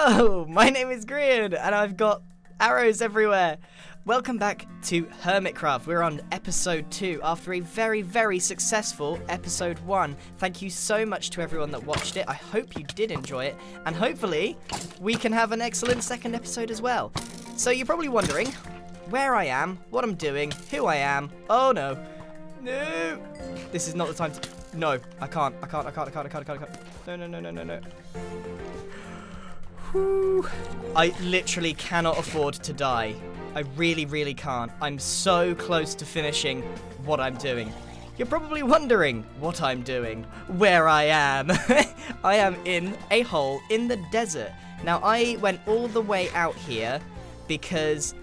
Hello, my name is Grian, and I've got arrows everywhere. Welcome back to Hermitcraft. We're on episode 2 after a very, very successful episode 1. Thank you so much to everyone that watched it. I hope you did enjoy it, and hopefully we can have an excellent second episode as well. So you're probably wondering where I am, what I'm doing, who I am. Oh no. No. This is not the time to... No, I can't. No. Whew. I literally cannot afford to die. I really, really can't. I'm so close to finishing what I'm doing. You're probably wondering what I'm doing, where I am. I am in a hole in the desert. Now, I went all the way out here because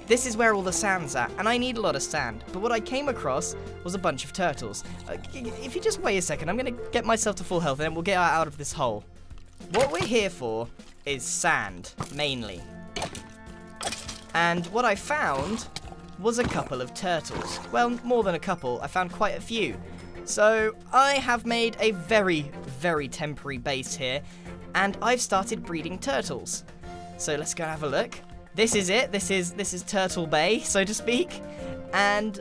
this is where all the sand's at, and I need a lot of sand. But what I came across was a bunch of turtles. If you just wait a second, I'm going to get myself to full health, and then we'll get out of this hole. What we're here for is sand, mainly. And what I found was a couple of turtles. Well, more than a couple. I found quite a few. So I have made a very, very temporary base here, and I've started breeding turtles. So let's go and have a look. This is it. This is Turtle Bay, so to speak. And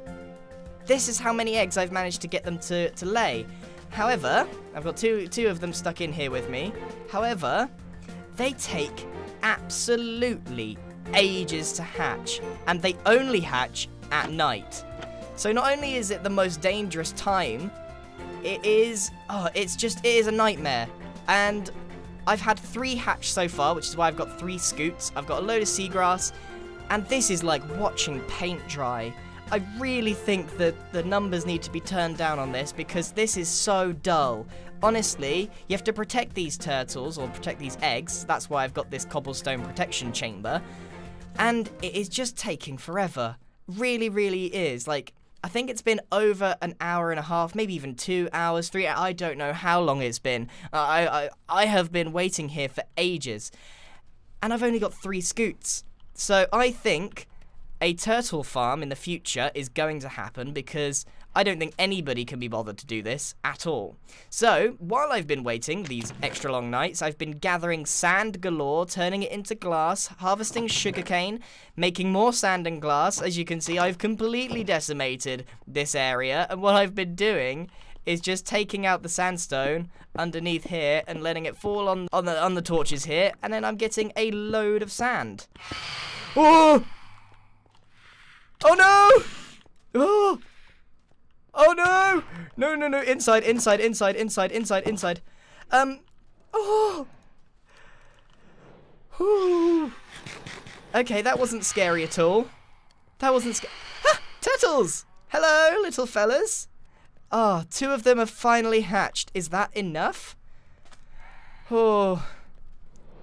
this is how many eggs I've managed to get them to lay. However, I've got two of them stuck in here with me. However, they take absolutely ages to hatch, and they only hatch at night. So not only is it the most dangerous time, it is a nightmare. And I've had 3 hatch so far, which is why I've got 3 scoots. I've got a load of seagrass, and this is like watching paint dry. I really think that the numbers need to be turned down on this because this is so dull. Honestly, you have to protect these turtles, or protect these eggs. That's why I've got this cobblestone protection chamber. And it is just taking forever. Really, really is. Like, I think it's been over an hour and a half, maybe even 2 hours, 3 hours. I don't know how long it's been. I have been waiting here for ages. And I've only got 3 scoots. So I think a turtle farm in the future is going to happen because I don't think anybody can be bothered to do this at all. So, while I've been waiting these extra long nights, I've been gathering sand galore, turning it into glass, harvesting sugarcane, making more sand and glass. As you can see, I've completely decimated this area, and what I've been doing is just taking out the sandstone underneath here and letting it fall on the torches here, and then I'm getting a load of sand. Oh! Oh no! Oh! Oh no! No! Inside. Oh! Ooh. Okay, that wasn't scary at all. That wasn't scary. Ah! Turtles! Hello, little fellas. Ah, 2 of them have finally hatched. Is that enough? Oh.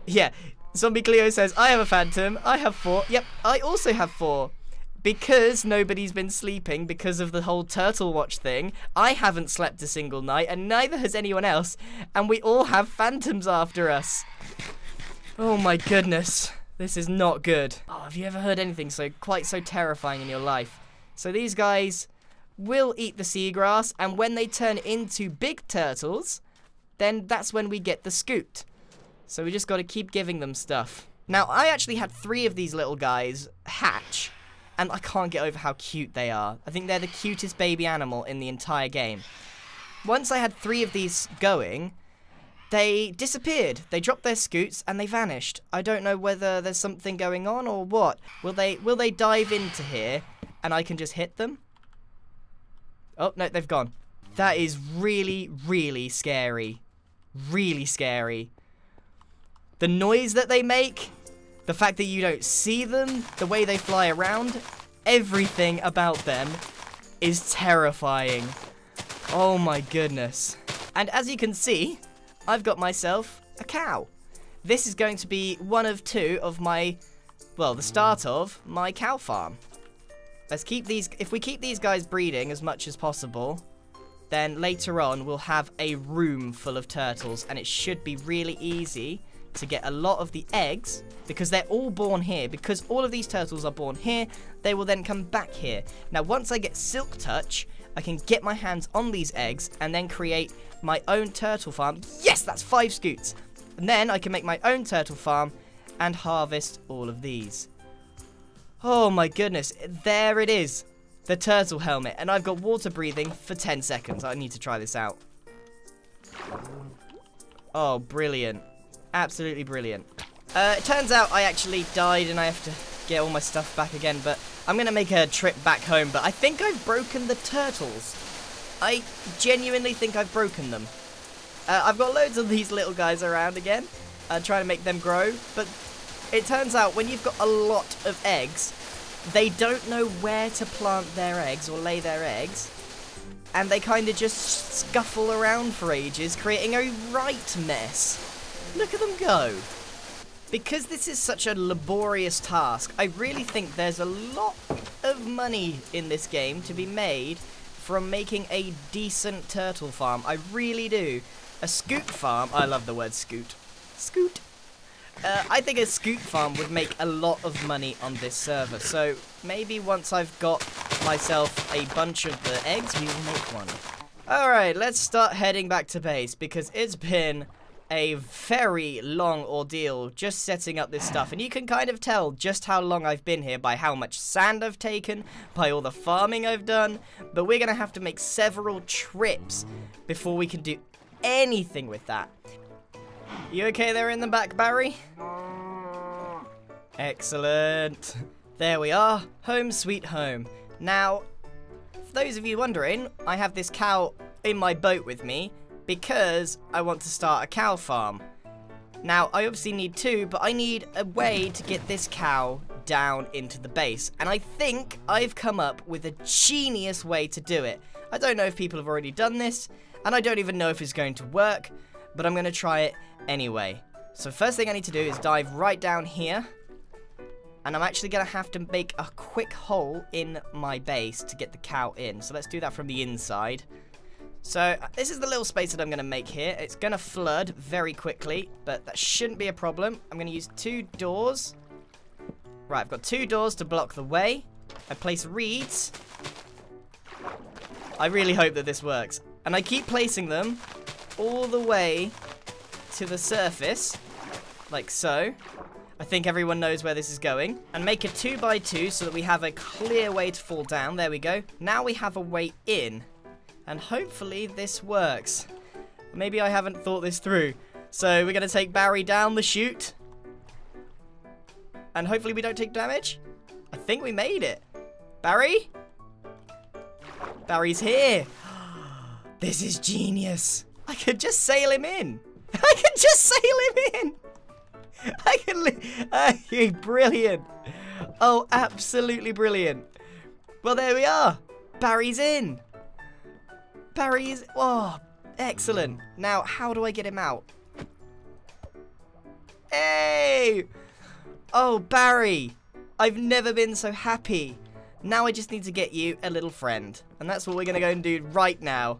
Yeah, Zombie Cleo says, I have a phantom. I have 4. Yep, I also have 4. Because nobody's been sleeping because of the whole turtle watch thing, I haven't slept a single night, and neither has anyone else, and we all have phantoms after us. Oh my goodness, this is not good. Oh, have you ever heard anything quite so terrifying in your life? So these guys will eat the seagrass, and when they turn into big turtles, then that's when we get the scoot. So we just got to keep giving them stuff. Now, I actually had 3 of these little guys hatch, and I can't get over how cute they are. I think they're the cutest baby animal in the entire game. Once I had 3 of these going, they disappeared. They dropped their scoots and they vanished. I don't know whether there's something going on or what. Will they dive into here and I can just hit them? Oh, no, they've gone. That is really, really scary. Really scary. The noise that they make, the fact that you don't see them, the way they fly around, everything about them is terrifying. Oh my goodness. And as you can see, I've got myself a cow. This is going to be one of 2 of my, well, the start of my cow farm. Let's keep these, if we keep these guys breeding as much as possible, then later on we'll have a room full of turtles, and it should be really easy to get a lot of the eggs, because they're all born here. Because all of these turtles are born here, they will then come back here. Now, once I get Silk Touch, I can get my hands on these eggs and then create my own turtle farm. Yes, that's 5 scoots. And then I can make my own turtle farm and harvest all of these. Oh my goodness, there it is. The turtle helmet. And I've got water breathing for 10 seconds. I need to try this out. Oh, brilliant. Absolutely brilliant. It turns out I actually died and I have to get all my stuff back again. But I'm going to make a trip back home. But I think I've broken the turtles. I genuinely think I've broken them. I've got loads of these little guys around again. Trying to make them grow. But it turns out when you've got a lot of eggs, they don't know where to plant their eggs or lay their eggs. And they kind of just scuffle around for ages, creating a right mess. Look at them go. Because this is such a laborious task, I really think there's a lot of money in this game to be made from making a decent turtle farm. I really do. A scoot farm, I love the word scoot. Scoot. I think a scoot farm would make a lot of money on this server. So maybe once I've got myself a bunch of the eggs, we will make one. Alright, let's start heading back to base because it's been a very long ordeal just setting up this stuff. And you can kind of tell just how long I've been here by how much sand I've taken, by all the farming I've done. But we're going to have to make several trips before we can do anything with that. You okay there in the back, Barry? Excellent. There we are. Home sweet home. Now, for those of you wondering, I have this cow in my boat with me because I want to start a cow farm. Now, I obviously need two, but I need a way to get this cow down into the base. And I think I've come up with a genius way to do it. I don't know if people have already done this, and I don't even know if it's going to work, but I'm going to try it anyway. So first thing I need to do is dive right down here. And I'm actually going to have to make a quick hole in my base to get the cow in. So let's do that from the inside. So this is the little space that I'm going to make here. It's going to flood very quickly, but that shouldn't be a problem. I'm going to use 2 doors. Right, I've got 2 doors to block the way. I place reeds. I really hope that this works. And I keep placing them all the way to the surface, like so. I think everyone knows where this is going. And make a 2x2 so that we have a clear way to fall down. There we go. Now we have a way in. And hopefully this works. Maybe I haven't thought this through. So we're going to take Barry down the chute. And hopefully we don't take damage. I think we made it. Barry? Barry's here. This is genius. I could just sail him in. I could just sail him in. I can brilliant. Oh, absolutely brilliant. Well, there we are. Barry's in. Barry's, oh, excellent. Now, how do I get him out? Hey! Oh, Barry. I've never been so happy. Now I just need to get you a little friend. And that's what we're going to go and do right now.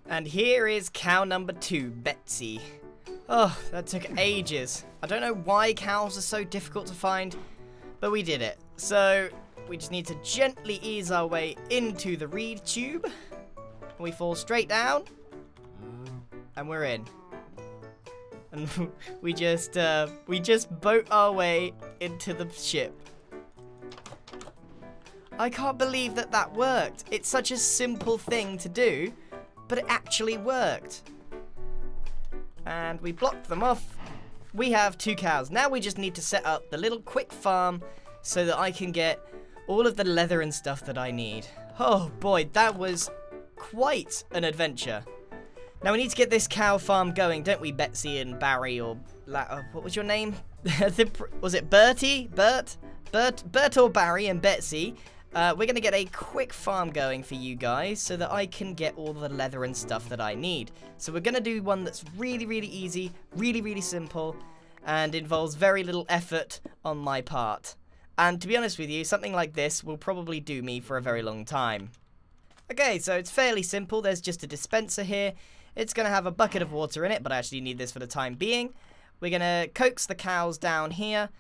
And here is cow number 2, Betsy. Oh, that took ages. I don't know why cows are so difficult to find, but we did it. So, we just need to gently ease our way into the reed tube. We fall straight down, and we're in. And we just boat our way into the ship. I can't believe that that worked. It's such a simple thing to do, but it actually worked. And we blocked them off. We have 2 cows. Now we just need to set up the little quick farm so that I can get all of the leather and stuff that I need. Oh boy, that was quite an adventure. Now we need to get this cow farm going, don't we, Betsy and Barry, or what was your name? Was it Bertie? Bert or Barry and Betsy? We're going to get a quick farm going for you guys so that I can get all the leather and stuff that I need. So we're going to do one that's really, really easy, really, really simple, and involves very little effort on my part. And to be honest with you, something like this will probably do me for a very long time. Okay, so it's fairly simple. There's just a dispenser here. It's going to have a bucket of water in it, but I actually need this for the time being. We're going to coax the cows down here.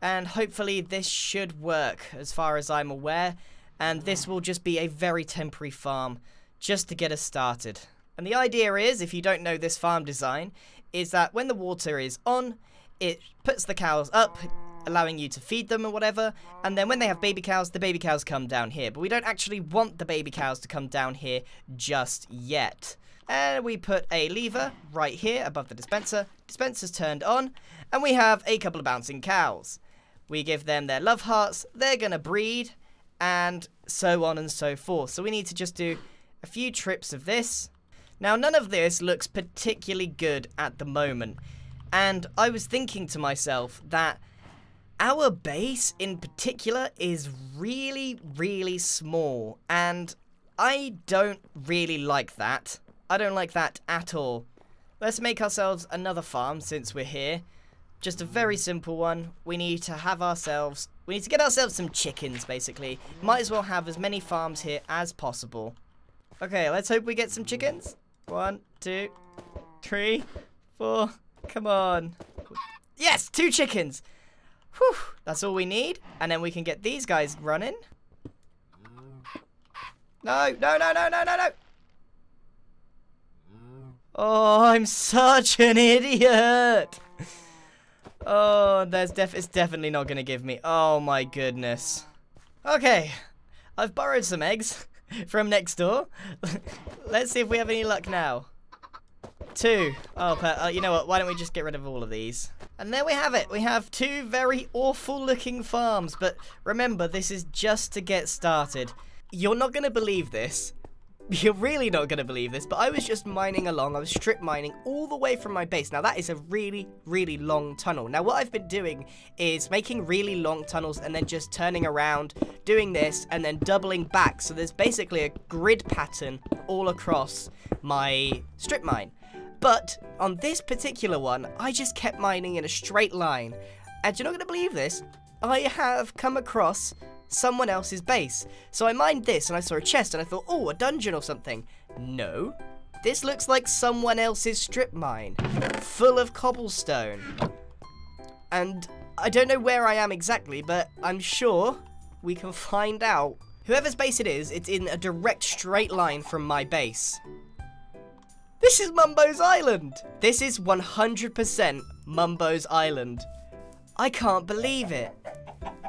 And hopefully this should work as far as I'm aware. And this will just be a very temporary farm just to get us started. And the idea is, if you don't know this farm design, is that when the water is on, it puts the cows up, allowing you to feed them or whatever, and then when they have baby cows, the baby cows come down here. But we don't actually want the baby cows to come down here just yet. And we put a lever right here above the dispenser. Dispenser's turned on, and we have a couple of bouncing cows. We give them their love hearts, they're gonna breed, and so on and so forth. So we need to just do a few trips of this. Now, none of this looks particularly good at the moment, and I was thinking to myself that our base in particular is really, really small, and I don't really like that. I don't like that at all. Let's make ourselves another farm since we're here. Just a very simple one. We need to get ourselves some chickens, basically. Might as well have as many farms here as possible. Okay, let's hope we get some chickens. 1, 2, 3, 4. Come on. Yes, 2 chickens. Whew, that's all we need. And then we can get these guys running. No, no, no, no, no, no, no. Oh, I'm such an idiot. Oh, it's definitely not going to give me. Oh, my goodness. Okay, I've borrowed some eggs from next door. Let's see if we have any luck now. 2. Oh, you know what? Why don't we just get rid of all of these? And there we have it. We have 2 very awful looking farms. But remember, this is just to get started. You're not going to believe this. You're really not going to believe this, but I was just mining along. I was strip mining all the way from my base. Now, that is a really, really long tunnel. Now, what I've been doing is making really long tunnels and then just turning around, doing this, and then doubling back. So there's basically a grid pattern all across my strip mine. But on this particular one, I just kept mining in a straight line. And you're not going to believe this. I have come across someone else's base. So I mined this and I saw a chest and I thought, oh, a dungeon or something. No, this looks like someone else's strip mine, full of cobblestone. And I don't know where I am exactly, but I'm sure we can find out. Whoever's base it is, it's in a direct straight line from my base. This is Mumbo's Island. This is 100% Mumbo's Island. I can't believe it.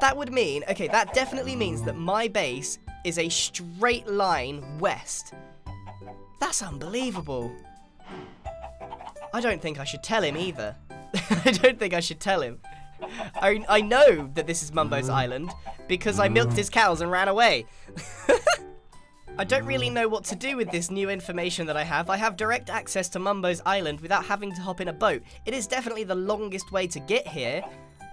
That would mean, okay, that definitely means that my base is a straight line west. That's unbelievable. I don't think I should tell him either. I don't think I should tell him. I know that this is Mumbo's Island because I milked his cows and ran away. I don't really know what to do with this new information that I have. I have direct access to Mumbo's Island without having to hop in a boat. It is definitely the longest way to get here,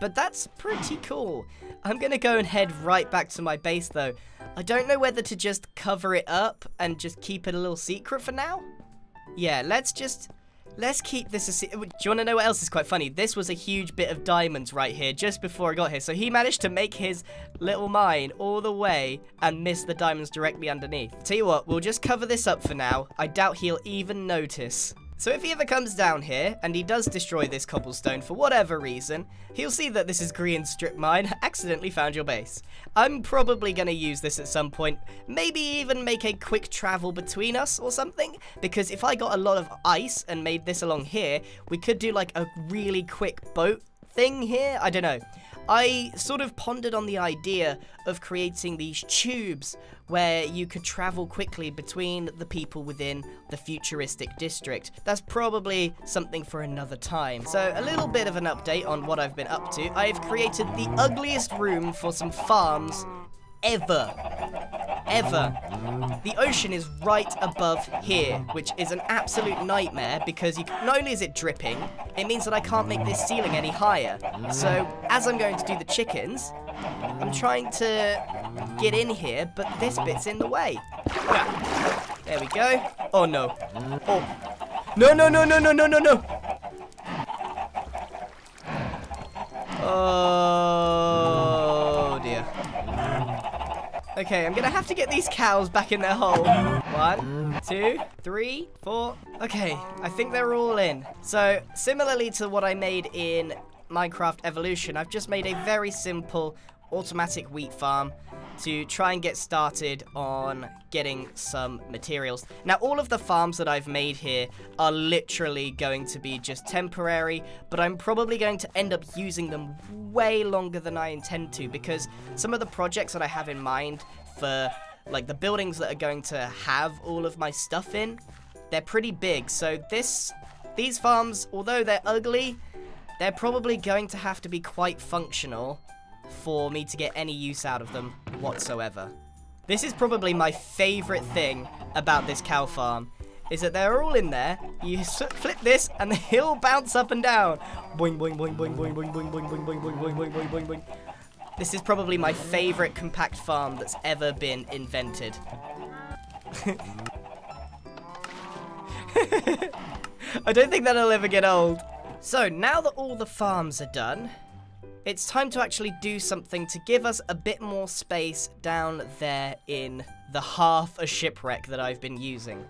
but that's pretty cool. I'm going to go and head right back to my base, though. I don't know whether to just cover it up and just keep it a little secret for now. Yeah, let's keep this a secret. Do you want to know what else is quite funny? This was a huge bit of diamonds right here just before I got here. So he managed to make his little mine all the way and miss the diamonds directly underneath. Tell you what, we'll just cover this up for now. I doubt he'll even notice. So if he ever comes down here, and he does destroy this cobblestone for whatever reason, he'll see that this is Grian's strip mine, accidentally found your base. I'm probably going to use this at some point, maybe even make a quick travel between us or something, because if I got a lot of ice and made this along here, we could do like a really quick boat thing here, I don't know. I sort of pondered on the idea of creating these tubes where you could travel quickly between the people within the futuristic district. That's probably something for another time. So a little bit of an update on what I've been up to. I've created the ugliest room for some farms ever. The ocean is right above here, which is an absolute nightmare because not only is it dripping, it means that I can't make this ceiling any higher. So as I'm going to do the chickens, I'm trying to get in here, but this bit's in the way. There we go. Oh no. Oh. No, no, no, no, no, no, no, no. Oh dear. Okay, I'm gonna have to get these cows back in their hole. 1, 2, 3, 4. Okay, I think they're all in. So, similarly to what I made in Minecraft Evolution, I've just made a very simple automatic wheat farm. to try and get started on getting some materials. Now, all of the farms that I've made here are literally going to be just temporary, but I'm probably going to end up using them way longer than I intend to, because some of the projects that I have in mind for, like, the buildings that are going to have all of my stuff in, they're pretty big. So these farms, although they're ugly, they're probably going to have to be quite functional for me to get any use out of them whatsoever. This is probably my favorite thing about this cow farm, is that they're all in there. You flip this and they all bounce up and down. Boing, boing, boing, boing, boing, boing, boing, boing, boing, boing, boing, boing, boing, boing, boing, boing. This is probably my favorite compact farm that's ever been invented. I don't think that'll ever get old. So now that all the farms are done, it's time to actually do something to give us a bit more space down there in the half a shipwreck that I've been using.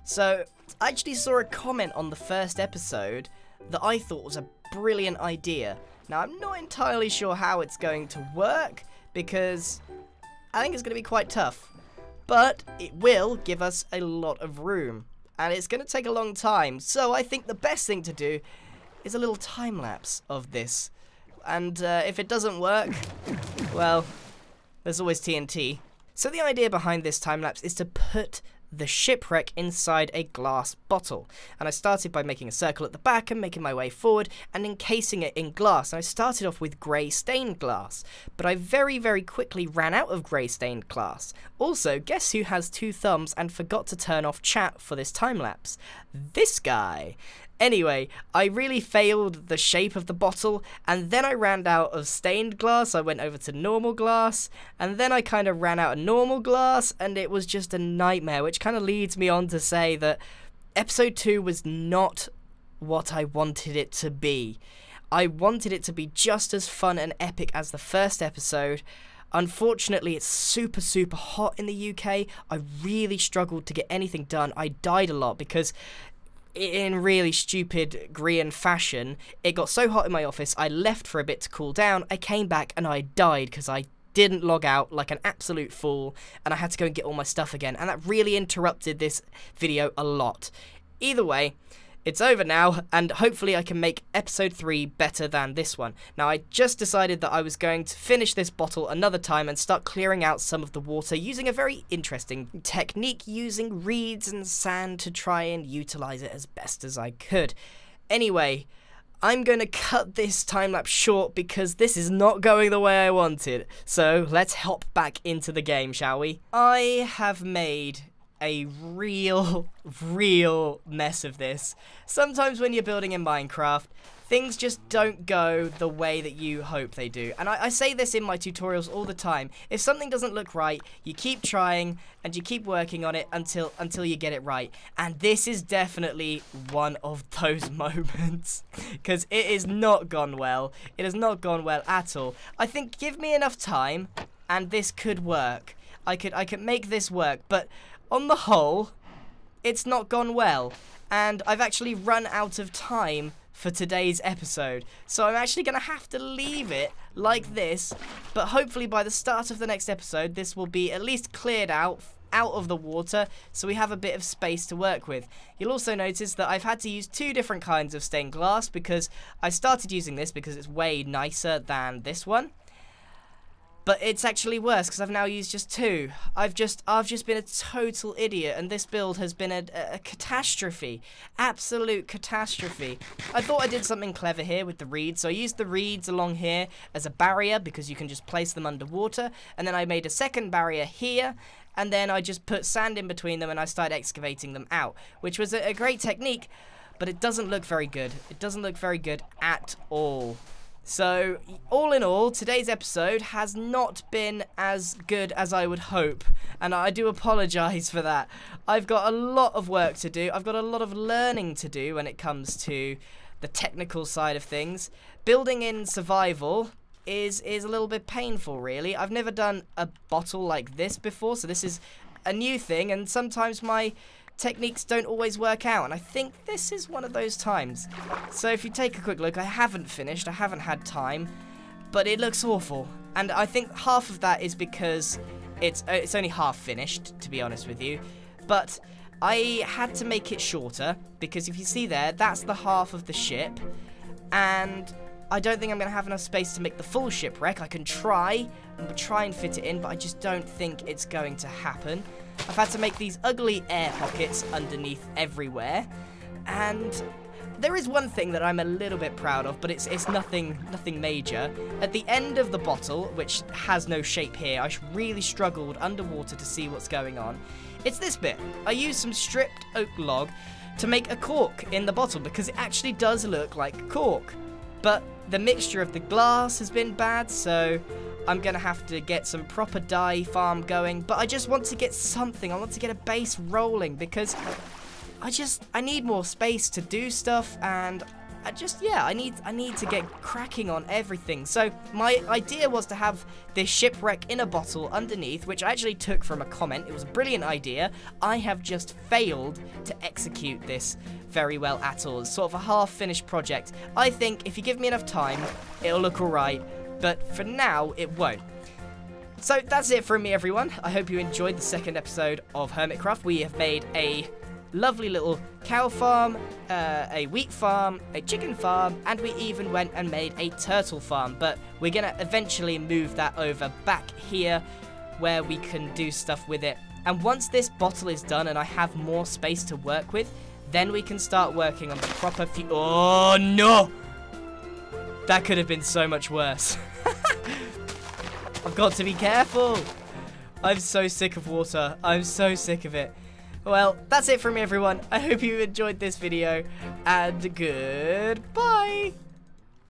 So I actually saw a comment on the first episode that I thought was a brilliant idea. Now, I'm not entirely sure how it's going to work, because I think it's going to be quite tough, but it will give us a lot of room, and it's going to take a long time. So I think the best thing to do is a little time lapse of this. And if it doesn't work, well, there's always TNT. So the idea behind this time-lapse is to put the shipwreck inside a glass bottle. And I started by making a circle at the back and making my way forward and encasing it in glass. And I started off with grey stained glass, but I very, very quickly ran out of grey stained glass. Also, guess who has 2 thumbs and forgot to turn off chat for this time-lapse? This guy. Anyway, I really failed the shape of the bottle, and then I ran out of stained glass. I went over to normal glass, and then I kind of ran out of normal glass, and it was just a nightmare, which kind of leads me on to say that episode 2 was not what I wanted it to be. I wanted it to be just as fun and epic as the first episode. Unfortunately, it's super, super hot in the UK. I really struggled to get anything done. I died a lot because, in really stupid Grian fashion, it got so hot in my office, I left for a bit to cool down, I came back and I died because I didn't log out like an absolute fool, and I had to go and get all my stuff again, and that really interrupted this video a lot. Either way, it's over now, and hopefully I can make episode 3 better than this one. Now, I just decided that I was going to finish this bottle another time and start clearing out some of the water using a very interesting technique, using reeds and sand to try and utilize it as best as I could. Anyway, I'm going to cut this time-lapse short because this is not going the way I wanted. So let's hop back into the game, shall we? I have made a real mess of this. Sometimes when you're building in Minecraft, things just don't go the way that you hope they do. And I say this in my tutorials all the time. If something doesn't look right, you keep trying and you keep working on it until you get it right. And this is definitely one of those moments, because it has not gone well. It has not gone well at all. I think give me enough time and this could work. I could make this work, but on the whole, it's not gone well, and I've actually run out of time for today's episode, so I'm actually going to have to leave it like this, but hopefully by the start of the next episode, this will be at least cleared out of the water, so we have a bit of space to work with. You'll also notice that I've had to use 2 different kinds of stained glass, because I started using this because it's way nicer than this one. But it's actually worse because I've now used just 2. I've just been a total idiot, and this build has been a catastrophe. Absolute catastrophe. I thought I did something clever here with the reeds. So I used the reeds along here as a barrier because you can just place them underwater. And then I made a second barrier here. And then I just put sand in between them and I started excavating them out, which was a great technique, but it doesn't look very good. It doesn't look very good at all. So, all in all, today's episode has not been as good as I would hope, and I do apologise for that. I've got a lot of work to do. I've got a lot of learning to do when it comes to the technical side of things. Building in survival is a little bit painful, really. I've never done a bottle like this before, so this is a new thing, and sometimes my techniques don't always work out, and I think this is one of those times. So if you take a quick look, I haven't finished, I haven't had time, but it looks awful. And I think half of that is because it's only half finished, to be honest with you. But I had to make it shorter, because if you see there, that's the half of the ship. And I don't think I'm going to have enough space to make the full shipwreck. I can try and fit it in, but I just don't think it's going to happen. I've had to make these ugly air pockets underneath everywhere. And there is one thing that I'm a little bit proud of, but it's nothing major. At the end of the bottle, which has no shape here, I really struggled underwater to see what's going on. It's this bit. I used some stripped oak log to make a cork in the bottle because it actually does look like cork. But the mixture of the glass has been bad, so I'm going to have to get some proper dye farm going. But I just want to get something. I want to get a base rolling because I need more space to do stuff, and I need to get cracking on everything. So my idea was to have this shipwreck in a bottle underneath, which I actually took from a comment. It was a brilliant idea. I have just failed to execute this very well at all. It's sort of a half-finished project. I think if you give me enough time, it'll look alright, but for now, it won't. So that's it from me, everyone. I hope you enjoyed the second episode of Hermitcraft. We have made a lovely little cow farm, a wheat farm, a chicken farm, and we even went and made a turtle farm. But we're going to eventually move that over back here where we can do stuff with it. And once this bottle is done and I have more space to work with, then we can start working on the proper Oh, no! That could have been so much worse. I've got to be careful. I'm so sick of water. I'm so sick of it. Well, that's it from me, everyone. I hope you enjoyed this video, and goodbye!